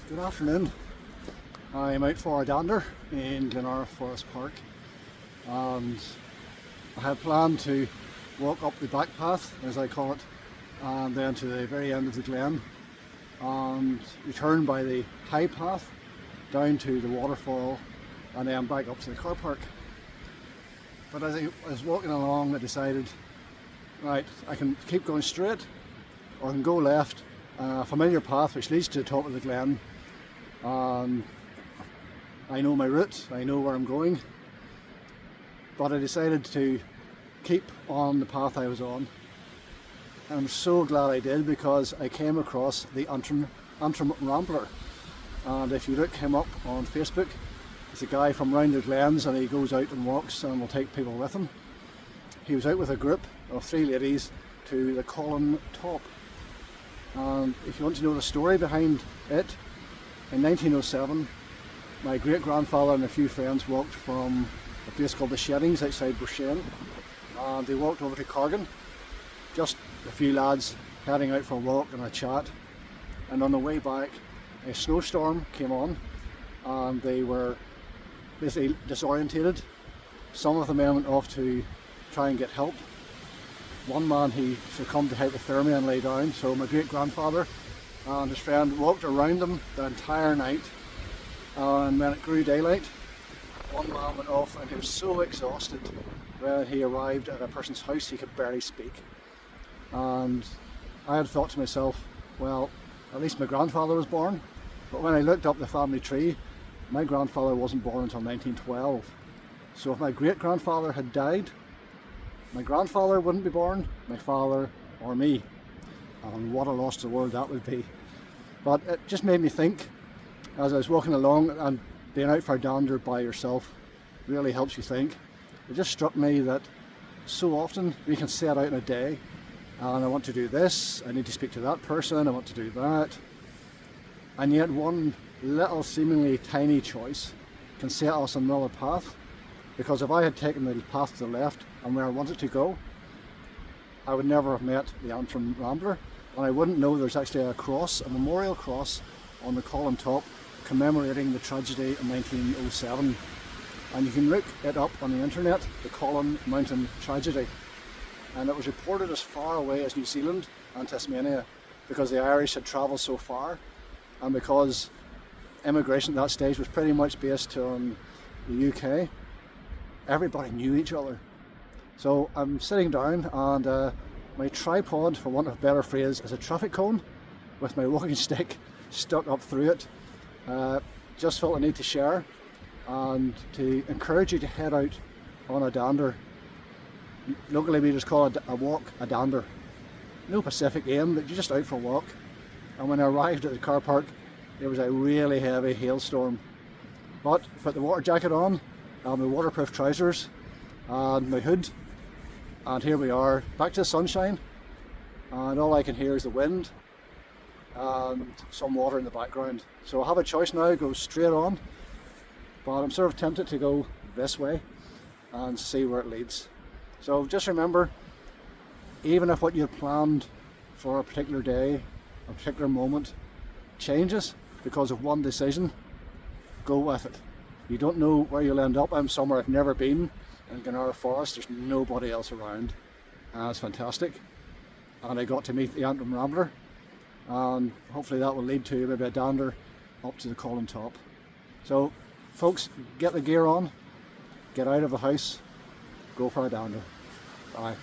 Good afternoon. I'm out for a dander in Glenara Forest Park, and I had planned to walk up the back path, as I call it, and then to the very end of the glen and return by the high path down to the waterfall and then back up to the car park. But as I was walking along, I decided, right, I can keep going straight or I can go left, a familiar path which leads to the top of the glen. I know my route, I know where I'm going, but I decided to keep on the path I was on. And I'm so glad I did, because I came across the Antrim Rambler. And if you look him up on Facebook, he's a guy from round the glens and he goes out and walks and will take people with him. He was out with a group of 3 ladies to the Colin Top. And if you want to know the story behind it, in 1907, my great-grandfather and a few friends walked from a place called the Sheddings outside Bushane, and they walked over to Corgan, just a few lads heading out for a walk and a chat. And on the way back, a snowstorm came on and they were basically disorientated. Some of the men went off to try and get help. One man, he succumbed to hypothermia and lay down, so my great-grandfather and his friend walked around them the entire night, and when it grew daylight, one man went off and he was so exhausted when he arrived at a person's house he could barely speak. And I had thought to myself, well, at least my grandfather was born. But when I looked up the family tree, my grandfather wasn't born until 1912. So if my great-grandfather had died, my grandfather wouldn't be born, my father or me. And what a loss to the world that would be. But it just made me think, as I was walking along, and being out for a dander by yourself really helps you think. It just struck me that so often we can set out in a day and I want to do this, I need to speak to that person, I want to do that. And yet one little seemingly tiny choice can set us on another path. Because if I had taken the path to the left and where I wanted to go, I would never have met the Antrim Rambler, and I wouldn't know there's actually a cross, a memorial cross on the Colin Top commemorating the tragedy in 1907. And you can look it up on the internet, the Colin Mountain Tragedy. And it was reported as far away as New Zealand and Tasmania, because the Irish had travelled so far, and because immigration at that stage was pretty much based on the UK. Everybody knew each other. So I'm sitting down, and my tripod, for want of a better phrase, is a traffic cone with my walking stick stuck up through it. Just felt a need to share and to encourage you to head out on a dander. Locally we just call a walk a dander. No specific aim, but you're just out for a walk. And when I arrived at the car park, there was a really heavy hailstorm. But put the water jacket on, and my waterproof trousers, and my hood, and here we are, back to the sunshine, and all I can hear is the wind and some water in the background. So I have a choice now, go straight on, but I'm sort of tempted to go this way and see where it leads. So just remember, even if what you had planned for a particular day, a particular moment, changes because of one decision, go with it. You don't know where you'll end up. I'm somewhere I've never been, in Glenara Forest. There's nobody else around, and it's fantastic. And I got to meet the Antrim Rambler, and hopefully that will lead to maybe a dander up to the Colin Top. So folks, get the gear on, get out of the house, go for a dander. Bye.